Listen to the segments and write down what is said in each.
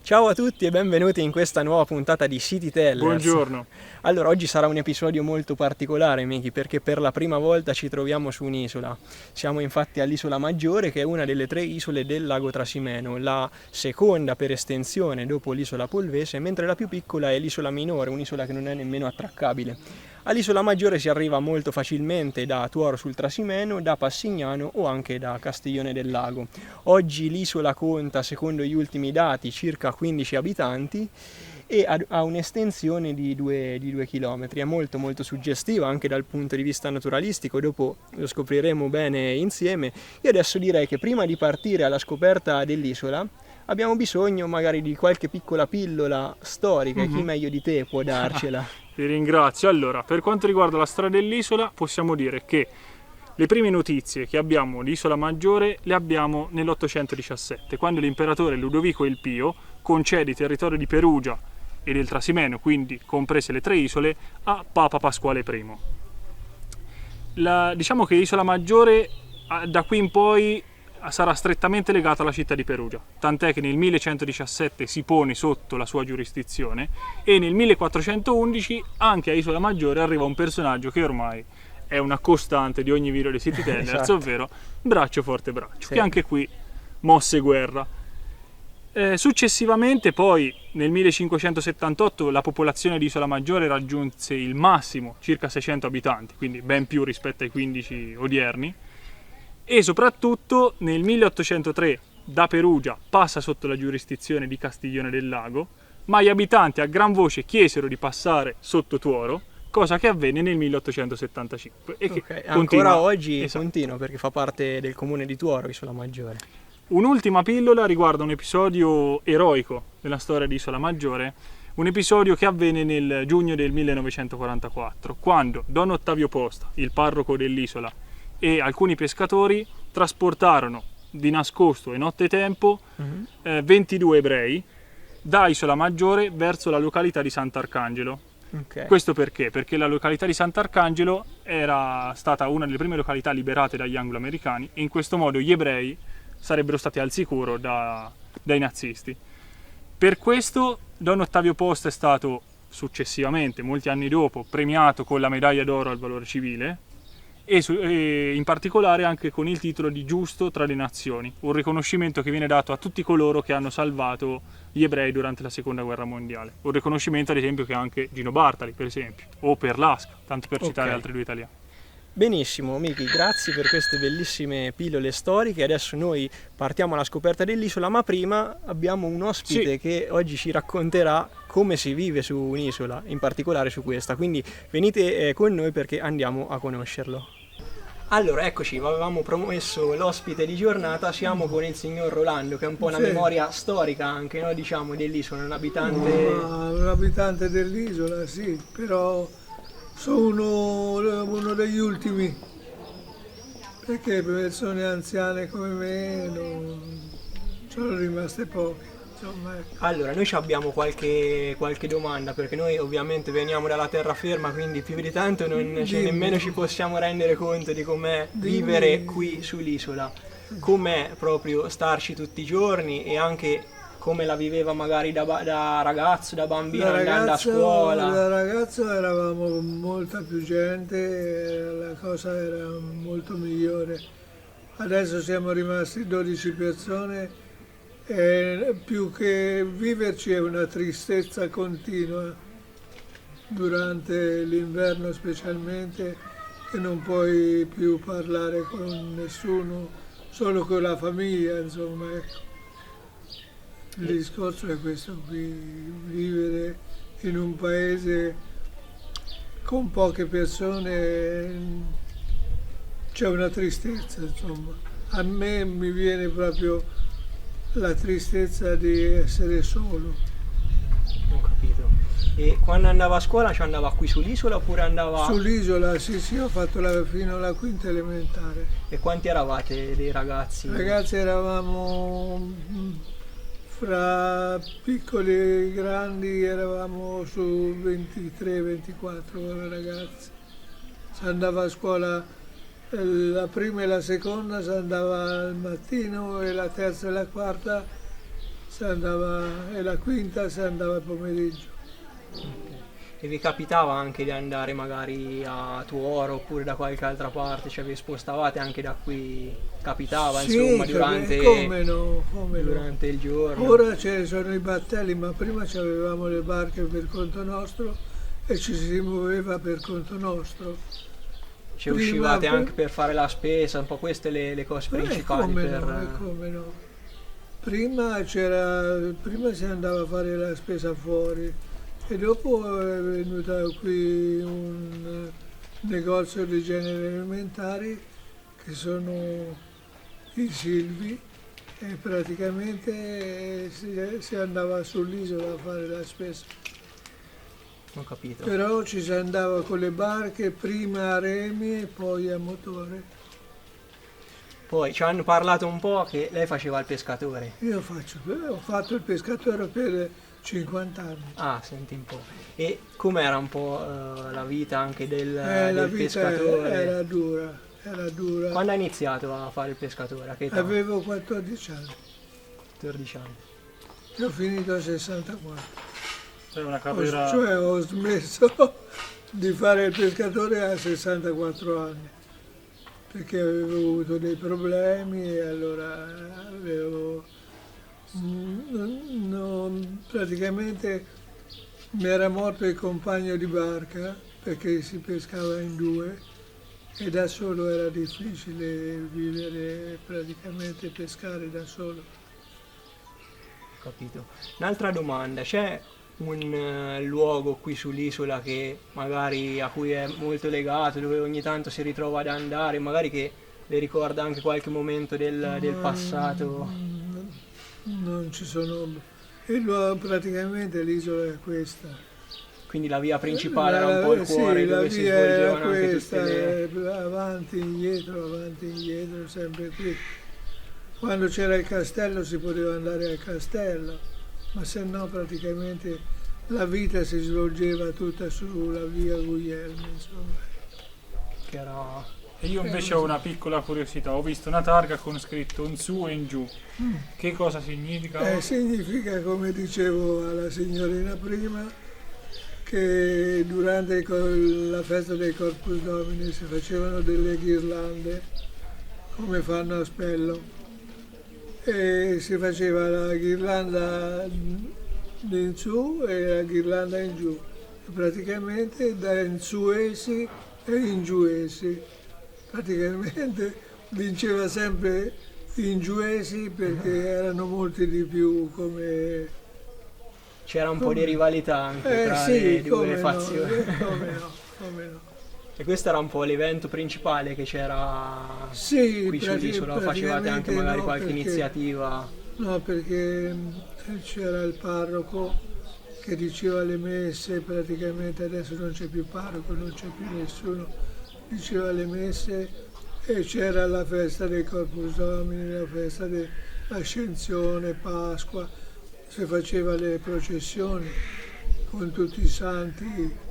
Ciao a tutti e benvenuti in questa nuova puntata di City Tellers. Buongiorno. Allora, oggi sarà un episodio molto particolare, Miki, perché per la prima volta ci troviamo su un'isola. Siamo infatti all'Isola Maggiore, che è una delle 3 isole del lago Trasimeno, la seconda per estensione dopo l'isola Polvese, mentre la più piccola è l'isola Minore, un'isola che non è nemmeno attraccabile. All'Isola Maggiore si arriva molto facilmente da Tuoro sul Trasimeno, da Passignano o anche da Castiglione del Lago. Oggi l'isola conta, secondo gli ultimi dati, circa 15 abitanti e ha un'estensione di 2 chilometri. È molto suggestiva anche dal punto di vista naturalistico, dopo lo scopriremo bene insieme. Io adesso direi che prima di partire alla scoperta dell'isola abbiamo bisogno magari di qualche piccola pillola storica. Chi meglio di te può darcela? Ti ringrazio. Allora, per quanto riguarda la storia dell'isola, possiamo dire che le prime notizie che abbiamo di Isola Maggiore le abbiamo nell'817, quando l'imperatore Ludovico il Pio concede il territorio di Perugia e del Trasimeno, quindi comprese le 3 isole, a Papa Pasquale I. Diciamo che Isola Maggiore da qui in poi sarà strettamente legata alla città di Perugia, tant'è che nel 1117 si pone sotto la sua giurisdizione e nel 1411 anche a Isola Maggiore arriva un personaggio che ormai è una costante di ogni video dei City Tellers, Esatto. ovvero Braccio Forte Braccio, Sì. che anche qui mosse guerra. Successivamente poi nel 1578 la popolazione di Isola Maggiore raggiunse il massimo, circa 600 abitanti, quindi ben più rispetto ai 15 odierni, e soprattutto nel 1803 da Perugia passa sotto la giurisdizione di Castiglione del Lago, ma gli abitanti a gran voce chiesero di passare sotto Tuoro, cosa che avvenne nel 1875 e che Ok, continua. ancora oggi Esatto. continua perché fa parte del comune di Tuoro, Isola Maggiore. Un'ultima pillola riguarda un episodio eroico della storia di Isola Maggiore, un episodio che avvenne nel giugno del 1944, quando Don Ottavio Posta, il parroco dell'isola, e alcuni pescatori trasportarono di nascosto e nottetempo 22 ebrei da Isola Maggiore verso la località di Sant'Arcangelo. Ok. Questo perché? Perché la località di Sant'Arcangelo era stata una delle prime località liberate dagli anglo-americani e in questo modo gli ebrei sarebbero stati al sicuro dai nazisti. Per questo Don Ottavio Posta è stato successivamente, molti anni dopo, premiato con la medaglia d'oro al valore civile e in particolare anche con il titolo di Giusto tra le Nazioni, un riconoscimento che viene dato a tutti coloro che hanno salvato gli ebrei durante la seconda guerra mondiale. Un riconoscimento ad esempio che ha anche Gino Bartali, per esempio, o Perlasca, tanto per citare Ok. altri 2 italiani. Benissimo, Miki, grazie per queste bellissime pillole storiche. Adesso noi partiamo alla scoperta dell'isola, ma prima abbiamo un ospite Sì. che oggi ci racconterà come si vive su un'isola, in particolare su questa. Quindi venite con noi perché andiamo a conoscerlo. Allora, eccoci, avevamo promesso l'ospite di giornata, siamo con il signor Rolando, che è un po' una Sì. memoria storica anche, no? Diciamo, dell'isola, un abitante... Ma un abitante dell'isola, sì, però sono uno degli ultimi, perché persone anziane come me non sono rimaste poche. Insomma, ecco. Allora, noi ci abbiamo qualche domanda, perché noi ovviamente veniamo dalla terraferma, quindi più di tanto nemmeno ci possiamo rendere conto di com'è vivere qui sull'isola, com'è proprio starci tutti i giorni e anche come la viveva magari da ragazzo, da bambino, andando a scuola. Da ragazzo eravamo molta più gente, la cosa era molto migliore. Adesso siamo rimasti 12 persone e più che viverci è una tristezza continua durante l'inverno specialmente, che non puoi più parlare con nessuno, solo con la famiglia, insomma, ecco. Il discorso è questo qui, vivere in un paese con poche persone c'è una tristezza, insomma. A me mi viene proprio la tristezza di essere solo. Ho capito. E quando andava a scuola ci andava qui sull'isola oppure andava... Sull'isola, sì, ho fatto fino alla quinta elementare. E quanti eravate dei ragazzi? Ragazzi, eravamo fra piccoli e grandi, eravamo su 23-24 ragazzi. Si andava a scuola la prima e la seconda, si andava al mattino, e la terza e la quarta e la quinta si andava al pomeriggio. E vi capitava anche di andare magari a Tuoro oppure da qualche altra parte, cioè vi spostavate anche da qui, capitava Sì, insomma durante, come no, come no. durante il giorno? Ora ce sono i battelli, ma prima avevamo le barche per conto nostro e ci si muoveva per conto nostro. Cioè prima uscivate per- anche per fare la spesa, un po' queste le cose principali come per... no, come no. Prima si andava a fare la spesa fuori e dopo è venuta qui un negozio di generi alimentari che sono i Silvi e praticamente si andava sull'isola a fare la spesa. Ho capito. Però ci si andava con le barche, prima a remi e poi a motore. Poi ci hanno parlato un po' che lei faceva il pescatore. Ho fatto il pescatore per 50 anni. Ah, senti un po'. E com'era un po' la vita anche La del vita pescatore? era dura. Quando ha iniziato a fare il pescatore? A che età? Avevo 14 anni 14 anni. e ho finito a 64. È una carriera... Cioè ho smesso di fare il pescatore a 64 anni perché avevo avuto dei problemi e allora praticamente mi era morto il compagno di barca perché si pescava in due e da solo era difficile vivere, praticamente pescare da solo. Capito. Un'altra domanda, c'è un luogo qui sull'isola che magari a cui è molto legato, dove ogni tanto si ritrova ad andare, magari che le ricorda anche qualche momento del passato? Non ci sono... praticamente l'isola è questa. Quindi la via principale era un po' il cuore sì, dove si via era svolgevano anche questa, tutte le... avanti, indietro, sempre qui. Quando c'era il castello si poteva andare al castello, ma se no praticamente la vita si svolgeva tutta sulla via Guglielmi, insomma. che era... E io invece ho una piccola curiosità, ho visto una targa con scritto in su e in giù. Che cosa significa? Significa, come dicevo alla signorina prima, che durante la festa del Corpus Domini si facevano delle ghirlande, come fanno a Spello, e si faceva la ghirlanda in su e la ghirlanda in giù, praticamente da insuesi e ingiuesi. Praticamente vinceva sempre ingiuesi perché erano molti di più come... C'era un po' di rivalità anche tra sì, le due come fazioni. no, come no. E questo era un po' l'evento principale che c'era Sì, qui sull'isola, facevate anche praticamente magari no, qualche perché- iniziativa? No, perché c'era il parroco che diceva le messe, praticamente adesso non c'è più parroco, non c'è più nessuno, diceva le messe e c'era la festa del Corpus Domini, la festa dell'Ascensione, Pasqua, si faceva le processioni con tutti i santi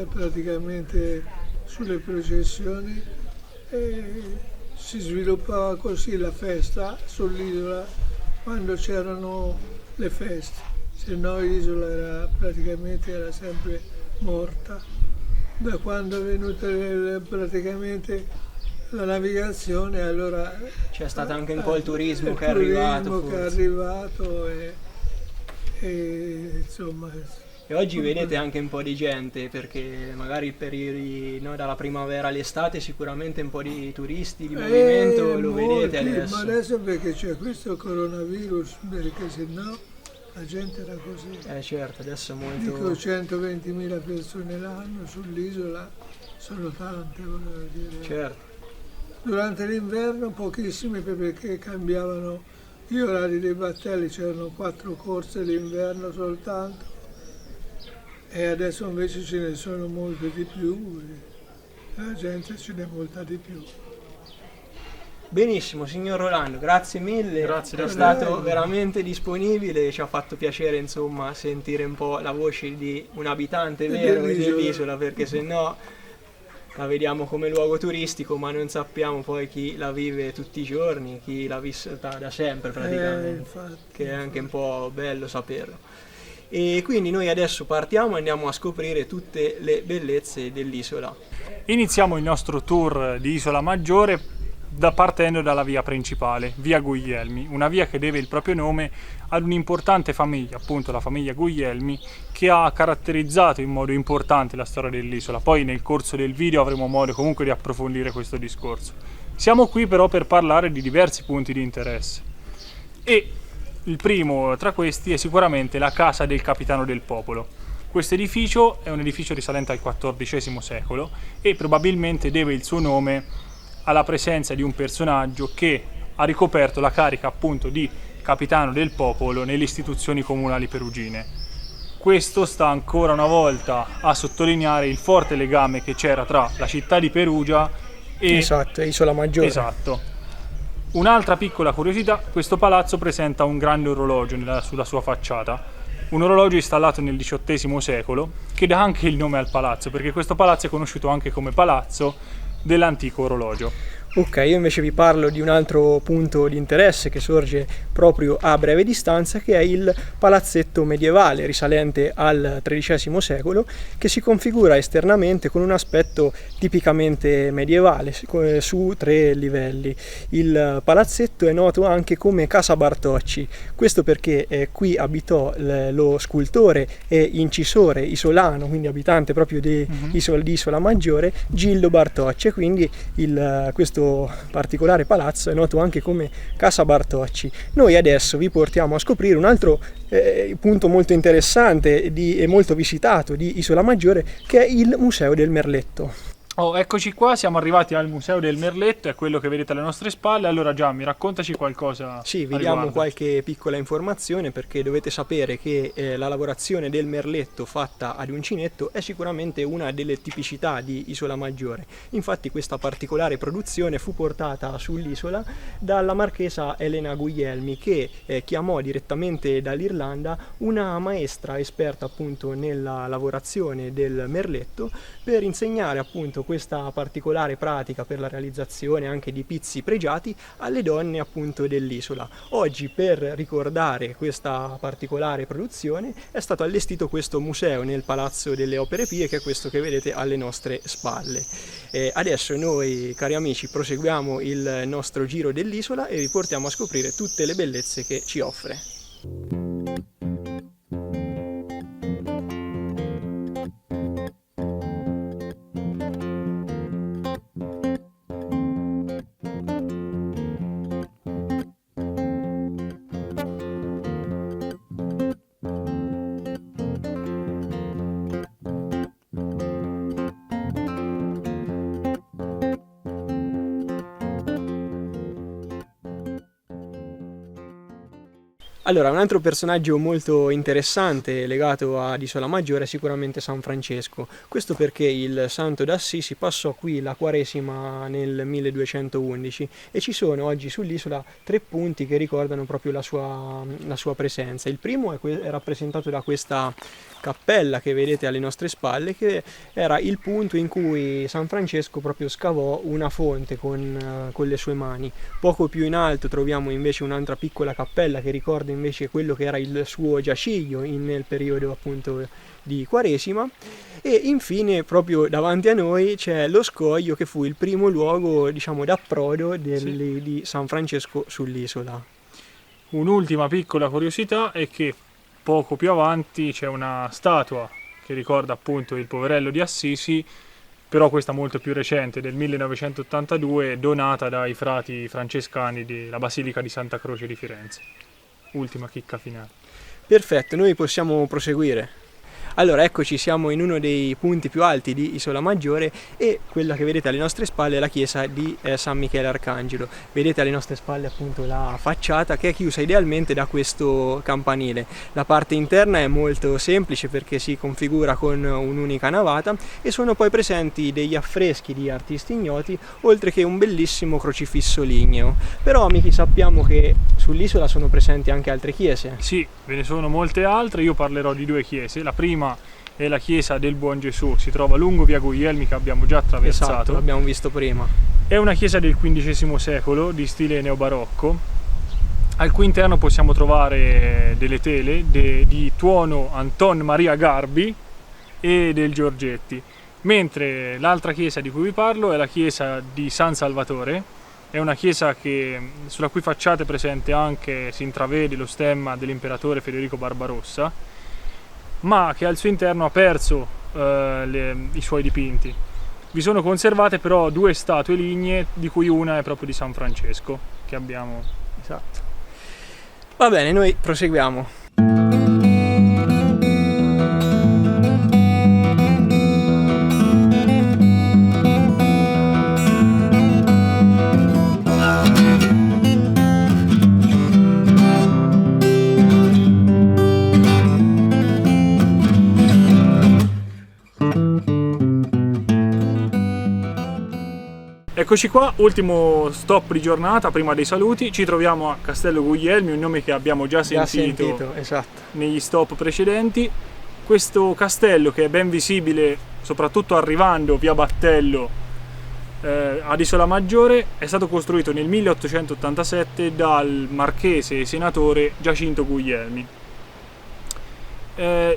praticamente sulle processioni e si sviluppava così la festa sull'isola quando c'erano le feste, se no l'isola era sempre morta. Da quando è venuta praticamente la navigazione, allora C'è stato anche un po' il turismo che è turismo arrivato che è forse. arrivato e insomma E oggi vedete anche un po' di gente, perché magari il periodi, no, dalla primavera all'estate sicuramente un po' di turisti, di movimento lo vedete molti, adesso. ma adesso perché c'è questo coronavirus, perché se no la gente era così. Certo, adesso è Dico molto... 120.000 persone l'anno sull'isola, sono tante, volevo dire. Certo, Durante l'inverno pochissimi perché cambiavano gli orari dei battelli, c'erano 4 corse l'inverno soltanto e adesso invece ce ne sono molte di più e la gente ce n'è molta di più. benissimo signor Rolando, grazie mille, Grazie è a stato lei. veramente disponibile, ci ha fatto piacere insomma sentire un po' la voce di un abitante vero Dell'isola. dell'isola, perché sennò la vediamo come luogo turistico, ma non sappiamo poi chi la vive tutti i giorni, chi l'ha vissuta da sempre praticamente, infatti, che è anche un po' bello saperlo. E quindi noi adesso partiamo e andiamo a scoprire tutte le bellezze dell'isola. Iniziamo il nostro tour di Isola Maggiore partendo dalla via principale, via Guglielmi, una via che deve il proprio nome ad un'importante famiglia, appunto la famiglia Guglielmi, che ha caratterizzato in modo importante la storia dell'isola. Poi nel corso del video avremo modo comunque di approfondire questo discorso. Siamo qui però per parlare di diversi punti di interesse e il primo tra questi è sicuramente la casa del capitano del popolo. Questo edificio è un edificio risalente al XIV secolo e probabilmente deve il suo nome alla presenza di un personaggio che ha ricoperto la carica appunto di capitano del popolo nelle istituzioni comunali perugine. Questo sta ancora una volta a sottolineare il forte legame che c'era tra la città di Perugia e Esatto, Isola Maggiore. Esatto. Un'altra piccola curiosità, questo palazzo presenta un grande orologio sulla sua facciata, un orologio installato nel XVIII secolo che dà anche il nome al palazzo, perché questo palazzo è conosciuto anche come palazzo dell'antico orologio. Ok, io invece vi parlo di un altro punto di interesse che sorge proprio a breve distanza, che è il palazzetto medievale risalente al XIII secolo, che si configura esternamente con un aspetto tipicamente medievale su 3 livelli. Il palazzetto è noto anche come Casa Bartocci, questo perché qui abitò lo scultore e incisore isolano, quindi abitante proprio di Isola Maggiore, Gildo Bartocci, e quindi questo particolare palazzo è noto anche come Casa Bartocci. Noi adesso vi portiamo a scoprire un altro punto molto interessante e molto visitato di Isola Maggiore, che è il Museo del Merletto. Oh, eccoci qua, siamo arrivati al Museo del Merletto, è quello che vedete alle nostre spalle. Allora Gianni, raccontaci qualcosa. Sì, vi a diamo riguardo. qualche piccola informazione, perché dovete sapere che la lavorazione del merletto fatta ad uncinetto è sicuramente una delle tipicità di Isola Maggiore. Infatti questa particolare produzione fu portata sull'isola dalla marchesa Elena Guglielmi, che chiamò direttamente dall'Irlanda una maestra esperta appunto nella lavorazione del merletto per insegnare appunto questa particolare pratica per la realizzazione anche di pizzi pregiati alle donne appunto dell'isola. Oggi, per ricordare questa particolare produzione, è stato allestito questo museo nel Palazzo delle Opere Pie, che è questo che vedete alle nostre spalle. Adesso noi, cari amici, proseguiamo il nostro giro dell'isola e vi portiamo a scoprire tutte le bellezze che ci offre. Allora, un altro personaggio molto interessante legato ad Isola Maggiore è sicuramente San Francesco. Questo perché il santo d'Assisi passò qui la Quaresima nel 1211 e ci sono oggi sull'isola 3 punti che ricordano proprio la sua presenza. Il primo è rappresentato da questa cappella che vedete alle nostre spalle, che era il punto in cui San Francesco proprio scavò una fonte con le sue mani. Poco più in alto troviamo invece un'altra piccola cappella che ricorda invece quello che era il suo giaciglio nel periodo appunto di Quaresima, e infine proprio davanti a noi c'è lo scoglio che fu il primo luogo, diciamo, d'approdo di San Francesco sull'isola. Un'ultima piccola curiosità è che poco più avanti c'è una statua che ricorda appunto il poverello di Assisi, però questa molto più recente, del 1982, donata dai frati francescani della Basilica di Santa Croce di Firenze. Ultima chicca finale. Perfetto, noi possiamo proseguire. Allora, eccoci, siamo in uno dei punti più alti di Isola Maggiore e quella che vedete alle nostre spalle è la chiesa di San Michele Arcangelo. Vedete alle nostre spalle appunto la facciata, che è chiusa idealmente da questo campanile. La parte interna è molto semplice perché si configura con un'unica navata e sono poi presenti degli affreschi di artisti ignoti, oltre che un bellissimo crocifisso ligneo. Però, amici, sappiamo che sull'isola sono presenti anche altre chiese. Sì, ve ne sono molte altre, io parlerò di 2 chiese. La prima è la chiesa del Buon Gesù, si trova lungo via Guglielmi, che abbiamo già attraversato. Esatto, l'abbiamo visto prima. È una chiesa del XV secolo di stile neobarocco, al cui interno possiamo trovare delle tele di Tuono Anton Maria Garbi e del Giorgetti, mentre l'altra chiesa di cui vi parlo è la chiesa di San Salvatore. È una chiesa sulla cui facciata è presente anche, si intravede lo stemma dell'imperatore Federico Barbarossa, ma che al suo interno ha perso i suoi dipinti. Vi sono conservate però 2 statue lignee, di cui una è proprio di San Francesco, che abbiamo. Esatto. Va bene, noi proseguiamo. Eccoci qua, ultimo stop di giornata prima dei saluti. Ci troviamo a Castello Guglielmi, un nome che abbiamo già sentito esatto, negli stop precedenti. Questo castello, che è ben visibile soprattutto arrivando via Battello ad Isola Maggiore, è stato costruito nel 1887 dal marchese e senatore Giacinto Guglielmi.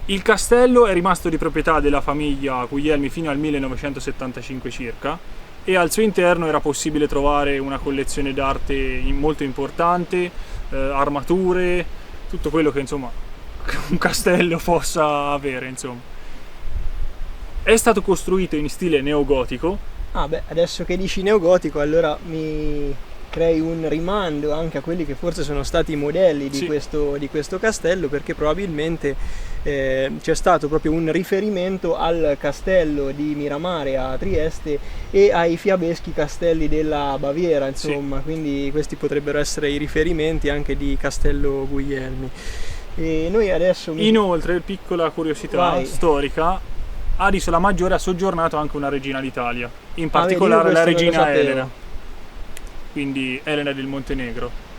Il castello è rimasto di proprietà della famiglia Guglielmi fino al 1975 circa, e al suo interno era possibile trovare una collezione d'arte molto importante, armature, tutto quello che insomma un castello possa avere, insomma. È stato costruito in stile neogotico. Ah beh, adesso che dici neogotico, allora mi crei un rimando anche a quelli che forse sono stati i modelli di, sì, di questo castello, perché probabilmente c'è stato proprio un riferimento al castello di Miramare a Trieste e ai fiabeschi castelli della Baviera, insomma, sì, quindi questi potrebbero essere i riferimenti anche di Castello Guglielmi. E noi adesso Inoltre, piccola curiosità storica, ad Isola Maggiore ha soggiornato anche una regina d'Italia, in particolare la regina Elena, quindi Elena del Montenegro.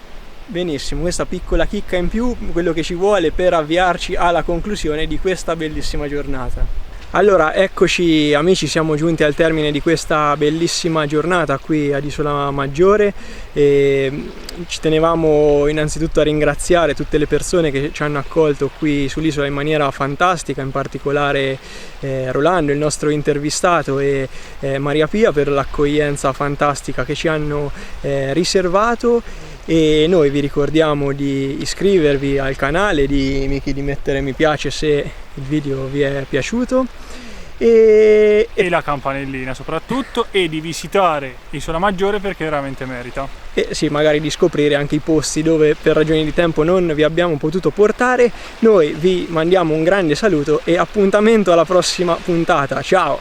Benissimo, questa piccola chicca in più, quello che ci vuole per avviarci alla conclusione di questa bellissima giornata. Allora, eccoci amici, siamo giunti al termine di questa bellissima giornata qui ad Isola Maggiore e ci tenevamo innanzitutto a ringraziare tutte le persone che ci hanno accolto qui sull'isola in maniera fantastica, in particolare Rolando, il nostro intervistato, e Maria Pia per l'accoglienza fantastica che ci hanno riservato. E noi vi ricordiamo di iscrivervi al canale, di mettere mi piace se il video vi è piaciuto e la campanellina soprattutto, e di visitare Isola Maggiore perché veramente merita. E sì, magari di scoprire anche i posti dove per ragioni di tempo non vi abbiamo potuto portare. Noi vi mandiamo un grande saluto e appuntamento alla prossima puntata. Ciao!